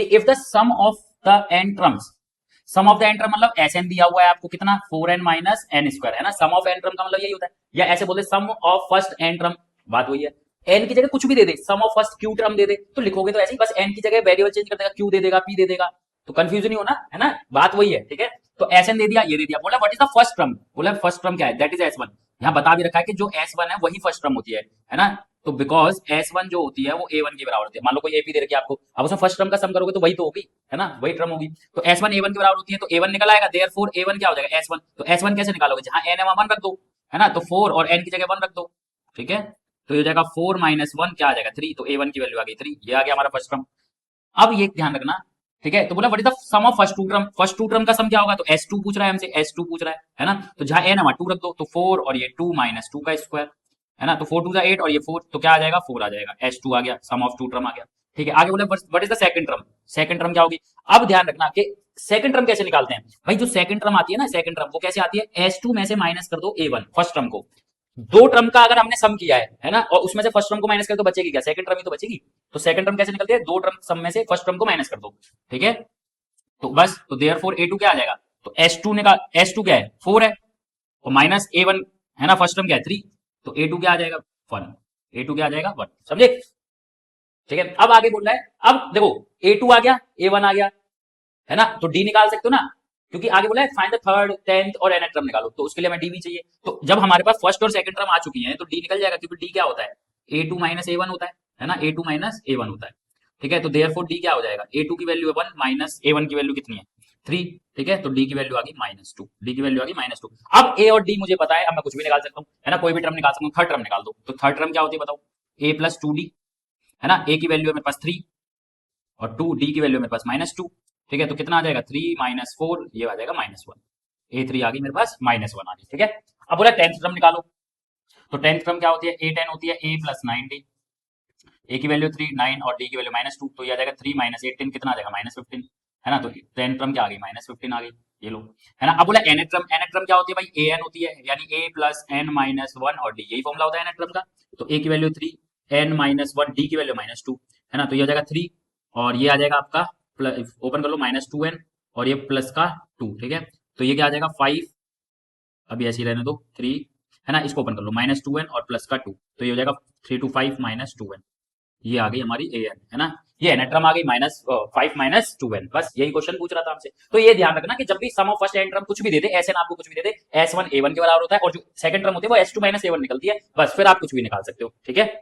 If the sum of the n terms, sum of the n term मतलब S n दिया हुआ है आपको कितना 4n माइनस एन स्क्वायर है ना, सम ऑफ एन टर्म का मतलब यही होता है, या ऐसे बोले सम ऑफ फर्स्ट एन टर्म, बात वही है। एन की जगह कुछ भी दे दे, सम ऑफ फर्स्ट क्यू टर्म दे दे तो लिखोगे तो ऐसे ही बस एन की जगह वेरिएबल चेंज कर देगा, क्यू दे देगा, पी दे देगा, तो कंफ्यूजन नहीं होना है ना, बात वही है। ठीक है, तो एस एन दे दिया, ये दे दिया, बोला what is the first term, बोला फर्स्ट टर्म क्या है, दैट इज एस वन। यहाँ बता भी रखा है कि जो एस वन है वही फर्स्ट टर्म होती है ना, तो बिकॉज एस वन जो होती है वो ए वन के बराबर होती है। मान लो कोई एपी दे रखी है आपको, अब उसमें फर्स्ट टर्म का सम करोगे तो वही तो होगी, है ना, वही टर्म होगी। तो एस वन ए वन के बराबर होती है, तो ए वन निकल आएगा, देयरफॉर ए वन क्या हो जाएगा एस वन। तो एस वन कैसे निकालोगे, जहां एन है वहां वन रख दो, है ना, तो 4 और एन की जगह 1 रख दो। ठीक है, तो ये हो जाएगा 4 माइनस 1 क्या आ जाएगा 3, तो ए वन की वैल्यू आ गई 3, ये आ गया हमारा फर्स्ट टर्म। अब ये ध्यान रखना, ठीक है, तो बोला what is the sum of first two term, first two term का सम क्या होगा, तो S2 पूछ रहा है हमसे, S2 पूछ रहा है ना, तो जहां n है वहां 2 रख दो, तो 4 और ये 2 माइनस 2 का स्क्वायर, है ना, तो 4 2 8 और ये 4, तो क्या आ जाएगा 4 आ जाएगा, S2 आ गया, सम ऑफ टू टर्म आ गया। ठीक है, आगे बोले what is the second term, second term क्या होगी। अब ध्यान रखना कि सेकंड टर्म कैसे निकालते हैं भाई, जो सेकंड टर्म आती है ना, सेकंड टर्म वो कैसे आती है, S2 में से माइनस कर दो A1 फर्स्ट टर्म को, दो टर्म का अगर हमने सम किया है ना, और उसमें से फर्स्ट टर्म को माइनस कर तो बचेगी क्या, सेकंड टर्म ही तो बचेगी। तो सेकंड टर्म कैसे निकलती है, दो टर्म सम में से फर्स्ट टर्म को माइनस कर दो। ठीक है, तो बस, तो देयरफॉर A2 क्या आ जाएगा, तो S2 ने का S2 क्या है 4 है, और माइनस A1 है ना, फर्स्ट टर्म क्या है 3, तो A2 क्या आ जाएगा 1, A2 क्या आ जाएगा 1, समझे। ठीक है, अब आगे बोल रहा है, अब देखो A2 आ गया, A1 आ गया, है ना, तो D निकाल सकते हो ना, क्योंकि आगे बोला है फाइंड द थर्ड टेंथ और nth टर्म निकालो, तो उसके लिए हमें डी भी चाहिए। तो जब हमारे पास फर्स्ट और सेकंड टर्म आ चुकी है तो डी निकल जाएगा, क्योंकि डी क्या होता है A2 माइनस A1 होता है ना, A2 माइनस A1 होता है। ठीक है, तो देयरफॉर डी क्या हो जाएगा, A2 की वैल्यू है 1 माइनस A1 की वैल्यू कितनी है 3। ठीक है, तो डी की वैल्यू आ गई -2, डी की वैल्यू आ गई -2। अब ए और डी मुझे पता है, अब मैं कुछ भी निकाल सकता हूँ, है ना, कोई भी टर्म निकाल सकता हूँ, थर्ड टर्म निकाल दो, तो थर्ड टर्म क्या होती है बताओ, a प्लस 2d, है ना, a की वैल्यू है मेरे पास 3 और 2d की वैल्यू है मेरे पास -2। ठीक है, तो कितना आ जाएगा 3 माइनस 4, ये आ जाएगा -1, A3 आ गई मेरे पास -1 आ गई। ठीक है, अब बोला टेंथ टर्म निकालो, तो टेंथ टर्म क्या होती है A10 होती है a प्लस 9d, a की वैल्यू 3 9 और d की वैल्यू -2, तो ये आ जाएगा 3 माइनस 18 कितना आ जाएगा -15, है ना, तो टेंथ टर्म क्या आ गई -15 आ गई, ये लो, है ना। अब बोला nth टर्म, nth टर्म क्या होती है भाई an होती है, यानी a प्लस n माइनस 1 और d, यही फॉर्मूला होता है nth टर्म का। तो a की वैल्यू 3 n माइनस 1 d की वैल्यू -2, है ना, तो ये आ जाएगा 3 और ये आ जाएगा आपका प्लस, ओपन कर लो -2n और ये प्लस का 2। ठीक है, तो ये क्या आ जाएगा 5, अभी ऐसे ही रहने दो 3, है ना, इसको ओपन कर लो -2n और प्लस का 2, तो ये हो जाएगा 3 to 5 -2n, ये आ गई हमारी ए एन, है ना, ये एन टर्म आ गई -5 -2n, बस यही क्वेश्चन पूछ रहा था हमसे। तो ये ध्यान रखना कि जब भी सम ऑफ फर्स्ट एन टर्म कुछ भी दे दे, एस एन आपको कुछ भी दे दे, S1 A1 के बराबर होता है और जो सेकंड टर्म होती है वो S2 माइनस A1 निकलती है, बस फिर आप कुछ भी निकाल सकते हो। ठीक है।